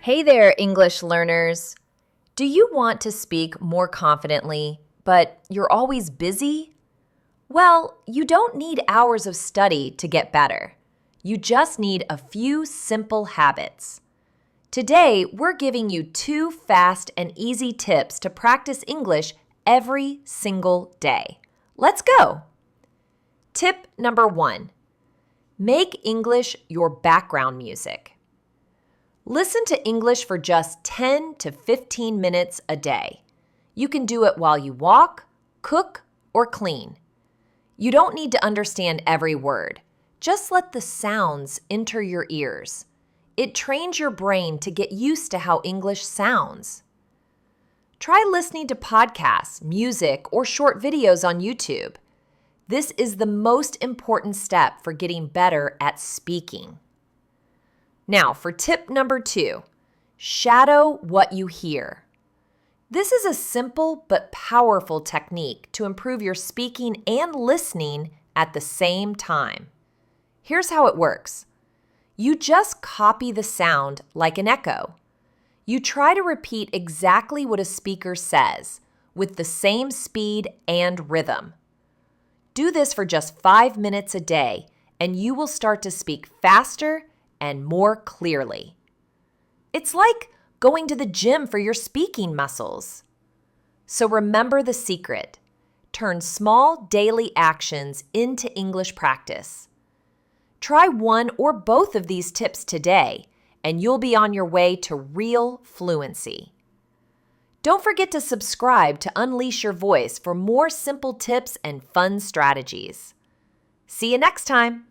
Hey there, English learners. Do you want to speak more confidently, but you're always busy? Well, you don't need hours of study to get better. You just need a few simple habits. Today, we're giving you 2 fast and easy tips to practice English every single day. Let's go! Tip number 1. Make English your background music. Listen to English for just 10 to 15 minutes a day. You can do it while you walk, cook, or clean. You don't need to understand every word. Just let the sounds enter your ears. It trains your brain to get used to how English sounds. Try listening to podcasts, music, or short videos on YouTube. This is the most important step for getting better at speaking. Now, for tip number 2, shadow what you hear. This is a simple but powerful technique to improve your speaking and listening at the same time. Here's how it works. You just copy the sound like an echo. You try to repeat exactly what a speaker says with the same speed and rhythm. Do this for just 5 minutes a day, and you will start to speak faster and more clearly. It's like going to the gym for your speaking muscles. So remember the secret. Turn small daily actions into English practice. Try one or both of these tips today, and you'll be on your way to real fluency. Don't forget to subscribe to unleash your voice for more simple tips and fun strategies. See you next time.